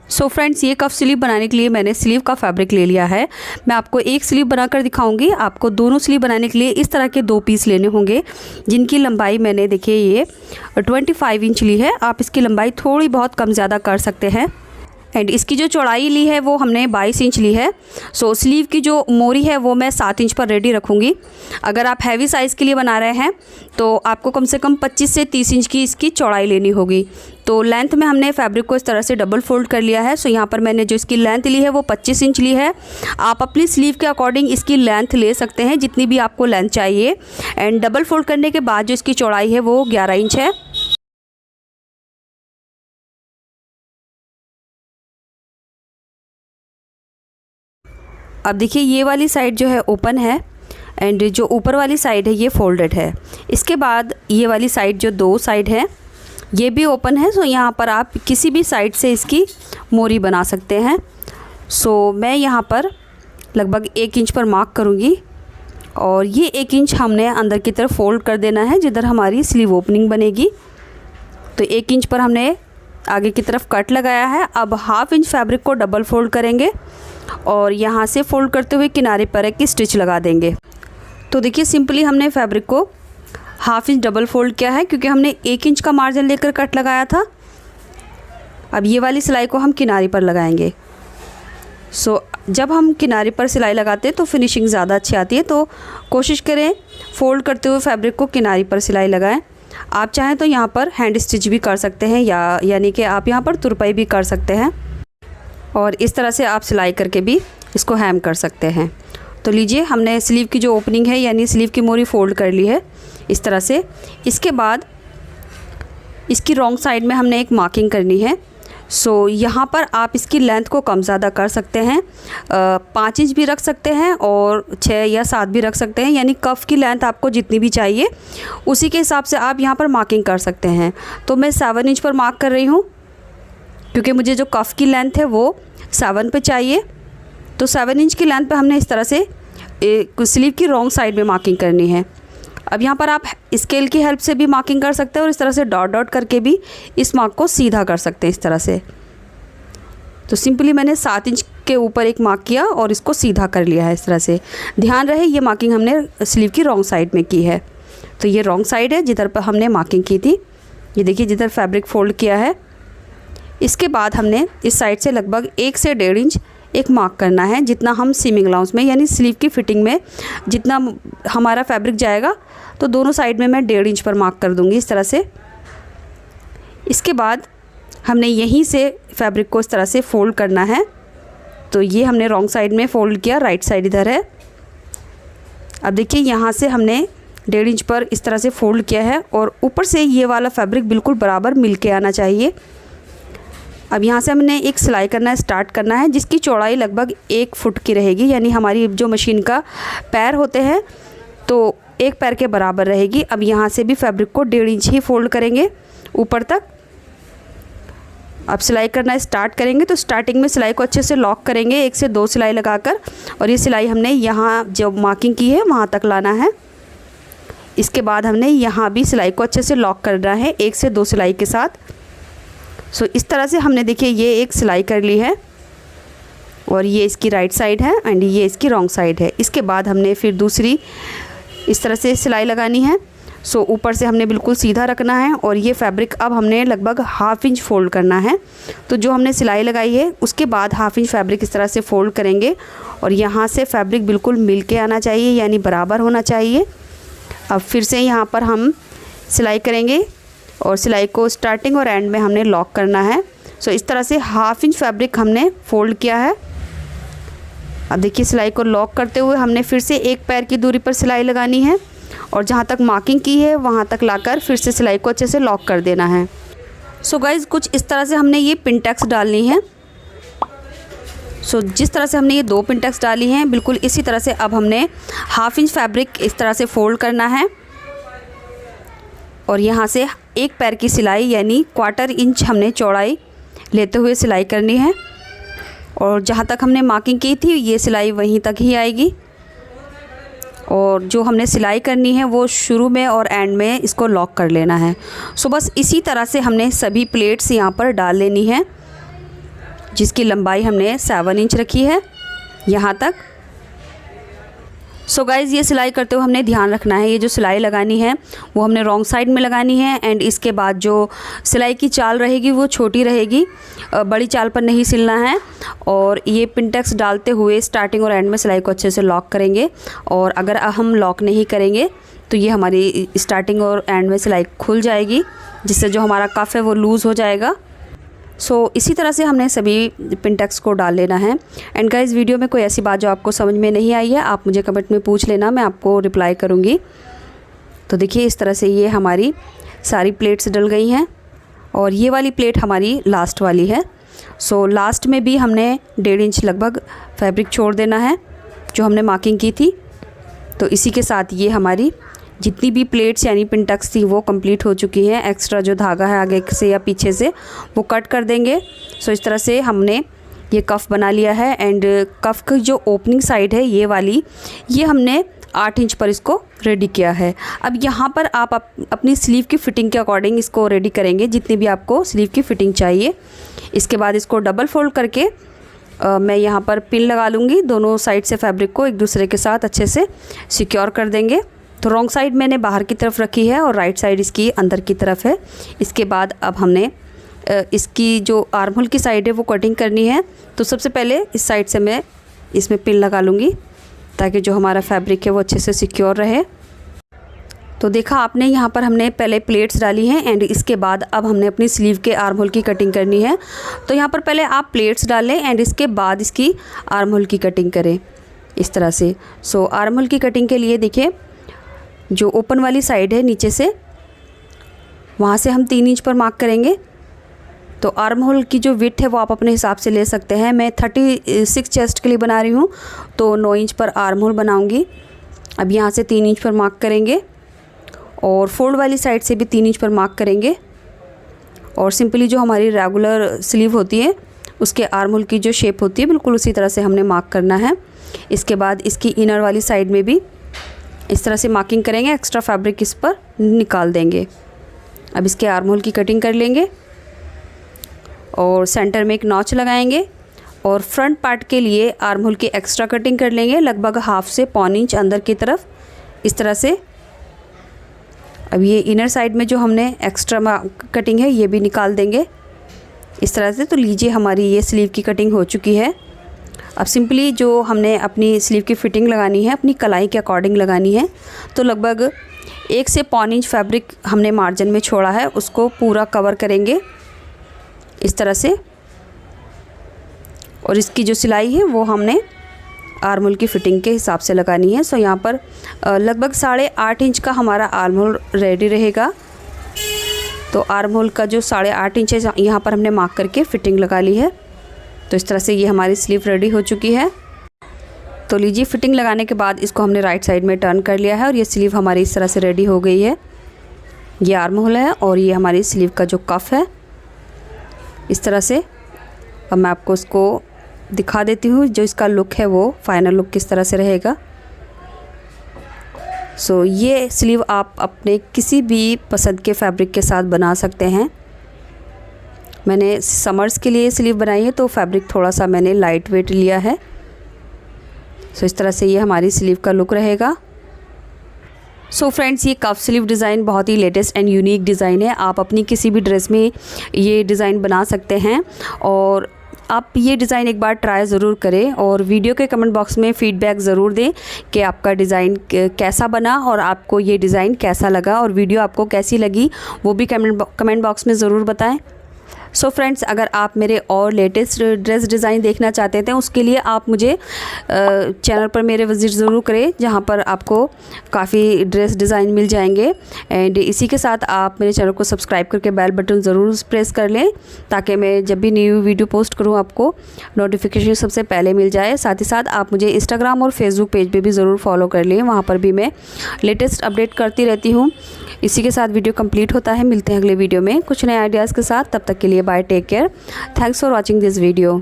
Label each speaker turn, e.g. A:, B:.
A: So friends, ये कफ sleeve बनाने के लिए मैंने स्लीव का फैब्रिक ले लिया है। मैं आपको एक स्लीव बनाकर दिखाऊंगी। आपको दोनों स्लीव बनाने के लिए इस तरह के 2 पीस लेने होंगे, जिनकी लंबाई मैंने देखिए ये 25 इंच ली है। आप इसकी लंबाई थोड़ी बहुत कम ज़्यादा कर सकते हैं। एंड इसकी जो चौड़ाई ली है वो हमने 22 इंच ली है। सो स्लीव की जो मोरी है वो मैं 7 इंच पर रेडी रखूँगी। अगर आप हैवी साइज़ के लिए बना रहे हैं तो आपको कम से कम 25 से 30 इंच की इसकी चौड़ाई लेनी होगी। तो लेंथ में हमने फैब्रिक को इस तरह से डबल फोल्ड कर लिया है। सो यहाँ पर मैंने जो इसकी लेंथ ली है वो 25 इंच ली है। आप अपनी स्लीव के अकॉर्डिंग इसकी लेंथ ले सकते हैं, जितनी भी आपको लेंथ चाहिए। एंड डबल फोल्ड करने के बाद जो इसकी चौड़ाई है वो 11 इंच है। अब देखिए ये वाली साइड जो है ओपन है एंड जो ऊपर वाली साइड है ये फोल्डेड है। इसके बाद ये वाली साइड जो 2 साइड है ये भी ओपन है। सो यहाँ पर आप किसी भी साइड से इसकी मोरी बना सकते हैं। सो मैं यहाँ पर लगभग 1 इंच पर मार्क करूँगी और ये 1 इंच हमने अंदर की तरफ फोल्ड कर देना है जिधर हमारी स्लीव ओपनिंग बनेगी। तो 1 इंच पर हमने आगे की तरफ कट लगाया है। अब ½ इंच फैब्रिक को डबल फोल्ड करेंगे और यहाँ से फोल्ड करते हुए किनारे पर एक स्टिच लगा देंगे। तो देखिए सिंपली हमने फैब्रिक को ½ इंच डबल फोल्ड किया है, क्योंकि हमने 1 इंच का मार्जिन लेकर कट लगाया था। अब ये वाली सिलाई को हम किनारे पर लगाएंगे। सो जब हम किनारे पर सिलाई लगाते हैं तो फिनिशिंग ज़्यादा अच्छी आती है। तो कोशिश करें फोल्ड करते हुए फैब्रिक को किनारे पर सिलाई लगाएं। आप चाहें तो यहाँ पर हैंड स्टिच भी कर सकते हैं, यानी कि आप यहाँ पर तुरपाई भी कर सकते हैं और इस तरह से आप सिलाई करके भी इसको हैम कर सकते हैं। तो लीजिए हमने स्लीव की जो ओपनिंग है यानी स्लीव की मोरी फोल्ड कर ली है इस तरह से। इसके बाद इसकी रॉन्ग साइड में हमने एक मार्किंग करनी है। सो यहाँ पर आप इसकी लेंथ को कम ज़्यादा कर सकते हैं। 5 इंच भी रख सकते हैं और 6 या 7 भी रख सकते हैं, यानी कफ़ की लेंथ आपको जितनी भी चाहिए उसी के हिसाब से आप यहाँ पर मार्किंग कर सकते हैं। तो मैं 7 इंच पर मार्क कर रही हूँ, क्योंकि मुझे जो कफ़ की लेंथ है वो 7 पे चाहिए। तो 7 इंच की लेंथ पे हमने इस तरह से स्लीव की रॉन्ग साइड में मार्किंग करनी है। अब यहाँ पर आप स्केल की हेल्प से भी मार्किंग कर सकते हैं और इस तरह से डॉट डॉट करके भी इस मार्क को सीधा कर सकते हैं इस तरह से। तो सिंपली मैंने 7 इंच के ऊपर एक मार्क किया और इसको सीधा कर लिया है इस तरह से। ध्यान रहे ये मार्किंग हमने स्लीव की रॉन्ग साइड में की है। तो ये रॉन्ग साइड है जिधर पर हमने मार्किंग की थी। ये देखिए जिधर फैब्रिक फोल्ड किया है। इसके बाद हमने इस साइड से लगभग 1 से 1.5 इंच एक मार्क करना है, जितना हम सीमिंग अलाउंस में यानी स्लीव की फिटिंग में जितना हमारा फैब्रिक जाएगा। तो दोनों साइड में मैं 1.5 इंच पर मार्क कर दूंगी इस तरह से। इसके बाद हमने यहीं से फैब्रिक को इस तरह से फोल्ड करना है। तो ये हमने रॉन्ग साइड में फोल्ड किया, राइट साइड इधर है। अब देखिए यहाँ से हमने 1.5 इंच पर इस तरह से फोल्ड किया है और ऊपर से ये वाला फैब्रिक बिल्कुल बराबर मिल के आना चाहिए। अब यहाँ से हमने एक सिलाई करना स्टार्ट करना है, जिसकी चौड़ाई लगभग 1 फुट की रहेगी, यानी हमारी जो मशीन का पैर होते हैं तो 1 पैर के बराबर रहेगी। अब यहाँ से भी फैब्रिक को 1.5 इंच ही फोल्ड करेंगे ऊपर तक। अब सिलाई करना स्टार्ट करेंगे। तो स्टार्टिंग में सिलाई को अच्छे से लॉक करेंगे 1 से 2 सिलाई लगाकर, और ये सिलाई हमने यहाँ जो मार्किंग की है वहाँ तक लाना है। इसके बाद हमने यहाँ भी सिलाई को अच्छे से लॉक करना है 1 से 2 सिलाई के साथ। सो इस तरह से हमने देखिए ये एक सिलाई कर ली है और ये इसकी राइट साइड है एंड ये इसकी रॉन्ग साइड है। इसके बाद हमने फिर दूसरी इस तरह से सिलाई लगानी है। सो ऊपर से हमने बिल्कुल सीधा रखना है और ये फैब्रिक अब हमने लगभग ½ इंच फोल्ड करना है। तो जो हमने सिलाई लगाई है उसके बाद ½ इंच फैब्रिक इस तरह से फोल्ड करेंगे और यहाँ से फैब्रिक बिल्कुल मिल के आना चाहिए, यानी बराबर होना चाहिए। अब फिर से यहाँ पर हम सिलाई करेंगे और सिलाई को स्टार्टिंग और एंड में हमने लॉक करना है। सो इस तरह से ½ इंच फैब्रिक हमने फोल्ड किया है। अब देखिए सिलाई को लॉक करते हुए हमने फिर से 1 पैर की दूरी पर सिलाई लगानी है और जहाँ तक मार्किंग की है वहाँ तक लाकर फिर से सिलाई को अच्छे से लॉक कर देना है। सो गाइज़ कुछ इस तरह से हमने ये पिन टैक्स डालनी है। सो जिस तरह से हमने ये 2 पिन टैक्स डाली हैं बिल्कुल इसी तरह से अब हमने ½ इंच फैब्रिक इस तरह से फोल्ड करना है और यहाँ से 1 पैर की सिलाई यानी 1/4 इंच हमने चौड़ाई लेते हुए सिलाई करनी है और जहाँ तक हमने मार्किंग की थी ये सिलाई वहीं तक ही आएगी और जो हमने सिलाई करनी है वो शुरू में और एंड में इसको लॉक कर लेना है। सो बस इसी तरह से हमने सभी प्लेट्स यहाँ पर डाल लेनी है। जिसकी लंबाई हमने 7 इंच रखी है यहाँ तक। सो गाइज़, ये सिलाई करते हुए हमने ध्यान रखना है, ये जो सिलाई लगानी है वो हमने रॉन्ग साइड में लगानी है। एंड इसके बाद जो सिलाई की चाल रहेगी वो छोटी रहेगी, बड़ी चाल पर नहीं सिलना है। और ये पिनटेक्स डालते हुए स्टार्टिंग और एंड में सिलाई को अच्छे से लॉक करेंगे। और अगर हम लॉक नहीं करेंगे तो ये हमारी स्टार्टिंग और एंड में सिलाई खुल जाएगी, जिससे जो हमारा कफ है वो लूज़ हो जाएगा। सो इसी तरह से हमने सभी पिनटेक्स को डाल लेना है। एंड गाइस, वीडियो में कोई ऐसी बात जो आपको समझ में नहीं आई है, आप मुझे कमेंट में पूछ लेना, मैं आपको रिप्लाई करूँगी। तो देखिए, इस तरह से ये हमारी सारी प्लेट्स डल गई हैं और ये वाली प्लेट हमारी लास्ट वाली है। सो लास्ट में भी हमने 1.5 इंच लगभग फैब्रिक छोड़ देना है जो हमने मार्किंग की थी। तो इसी के साथ ये हमारी जितनी भी प्लेट्स यानी पिनटेक्स थी वो कंप्लीट हो चुकी है। एक्स्ट्रा जो धागा है आगे से या पीछे से वो कट कर देंगे। सो इस तरह से हमने ये कफ़ बना लिया है। एंड कफ़ की जो ओपनिंग साइड है ये वाली, ये हमने 8 इंच पर इसको रेडी किया है। अब यहाँ पर आप अपनी स्लीव की फ़िटिंग के अकॉर्डिंग इसको रेडी करेंगे, जितनी भी आपको स्लीव की फ़िटिंग चाहिए। इसके बाद इसको डबल फोल्ड करके मैं यहाँ पर पिन लगा लूँगी। दोनों साइड से फैब्रिक को एक दूसरे के साथ अच्छे से सिक्योर कर देंगे। तो रॉन्ग साइड मैंने बाहर की तरफ रखी है और राइट साइड इसकी अंदर की तरफ है। इसके बाद अब हमने इसकी जो आर्म होल की साइड है वो कटिंग करनी है। तो सबसे पहले इस साइड से मैं इसमें पिन लगा लूँगी ताकि जो हमारा फैब्रिक है वो अच्छे से सिक्योर रहे। तो देखा आपने, यहाँ पर हमने पहले प्लेट्स डाली हैं एंड इसके बाद अब हमने अपनी स्लीव के आर्म होल की कटिंग करनी है। तो यहाँ पर पहले आप प्लेट्स डालें एंड इसके बाद इसकी आर्म होल की कटिंग करें इस तरह से। सो आर्म होल की कटिंग के लिए देखिए, जो ओपन वाली साइड है नीचे से, वहाँ से हम 3 इंच पर मार्क करेंगे। तो आर्म होल की जो विड्थ है वो आप अपने हिसाब से ले सकते हैं। मैं 36 चेस्ट के लिए बना रही हूँ तो 9 इंच पर आर्म होल बनाऊँगी। अब यहाँ से 3 इंच पर मार्क करेंगे और फोल्ड वाली साइड से भी 3 इंच पर मार्क करेंगे। और सिंपली जो हमारी रेगुलर स्लीव होती है उसके आर्म होल की जो शेप होती है बिल्कुल उसी तरह से हमने मार्क करना है। इसके बाद इसकी इनर वाली साइड में भी इस तरह से मार्किंग करेंगे, एक्स्ट्रा फैब्रिक इस पर निकाल देंगे। अब इसके आर्म होल की कटिंग कर लेंगे और सेंटर में एक नॉच लगाएंगे और फ्रंट पार्ट के लिए आर्म होल की एक्स्ट्रा कटिंग कर लेंगे, लगभग 1/2 से 1.25 इंच अंदर की तरफ इस तरह से। अब ये इनर साइड में जो हमने एक्स्ट्रा कटिंग है ये भी निकाल देंगे इस तरह से। तो लीजिए, हमारी ये स्लीव की कटिंग हो चुकी है। अब सिंपली जो हमने अपनी स्लीव की फ़िटिंग लगानी है अपनी कलाई के अकॉर्डिंग लगानी है। तो लगभग 1 से 1.25 इंच फैब्रिक हमने मार्जिन में छोड़ा है, उसको पूरा कवर करेंगे इस तरह से। और इसकी जो सिलाई है वो हमने आर्म होल की फ़िटिंग के हिसाब से लगानी है। सो यहाँ पर लगभग 8.5 इंच का हमारा आर्म होल रेडी रहेगा। तो आर्म होल का जो 8.5 इंच है यहाँ पर हमने मार्क करके फ़िटिंग लगा ली है। तो इस तरह से ये हमारी स्लीव रेडी हो चुकी है। तो लीजिए, फ़िटिंग लगाने के बाद इसको हमने राइट साइड में टर्न कर लिया है और ये स्लीव हमारी इस तरह से रेडी हो गई है। ये आर्म होल है और ये हमारी स्लीव का जो कफ है इस तरह से। अब मैं आपको इसको दिखा देती हूँ, जो इसका लुक है वो फाइनल लुक किस तरह से रहेगा। सो ये स्लीव आप अपने किसी भी पसंद के फैब्रिक के साथ बना सकते हैं। मैंने समर्स के लिए स्लीव बनाई है तो फैब्रिक थोड़ा सा मैंने लाइट वेट लिया है। सो इस तरह से ये हमारी स्लीव का लुक रहेगा। सो फ्रेंड्स, ये कफ स्लीव डिज़ाइन बहुत ही लेटेस्ट एंड यूनिक डिज़ाइन है। आप अपनी किसी भी ड्रेस में ये डिज़ाइन बना सकते हैं और आप ये डिज़ाइन एक बार ट्राई ज़रूर करें और वीडियो के कमेंट बॉक्स में फ़ीडबैक ज़रूर दें कि आपका डिज़ाइन कैसा बना और आपको ये डिज़ाइन कैसा लगा और वीडियो आपको कैसी लगी वो भी कमेंट बॉक्स में ज़रूर बताएं। सो फ्रेंड्स, अगर आप मेरे और लेटेस्ट ड्रेस डिज़ाइन देखना चाहते थे उसके लिए आप मुझे चैनल पर मेरे विज़िट ज़रूर करें, जहां पर आपको काफ़ी ड्रेस डिज़ाइन मिल जाएंगे। एंड इसी के साथ आप मेरे चैनल को सब्सक्राइब करके बेल बटन ज़रूर प्रेस कर लें ताकि मैं जब भी न्यू वीडियो पोस्ट करूं आपको नोटिफिकेशन सबसे पहले मिल जाए। साथ ही साथ आप मुझे इंस्टाग्राम और फेसबुक पेज पर भी ज़रूर फॉलो कर लें, वहाँ पर भी मैं लेटेस्ट अपडेट करती रहती हूँ। इसी के साथ वीडियो कंप्लीट होता है। मिलते हैं अगले वीडियो में कुछ नए आइडियाज़ के साथ। तब तक के लिए bye, take care, thanks for watching this video.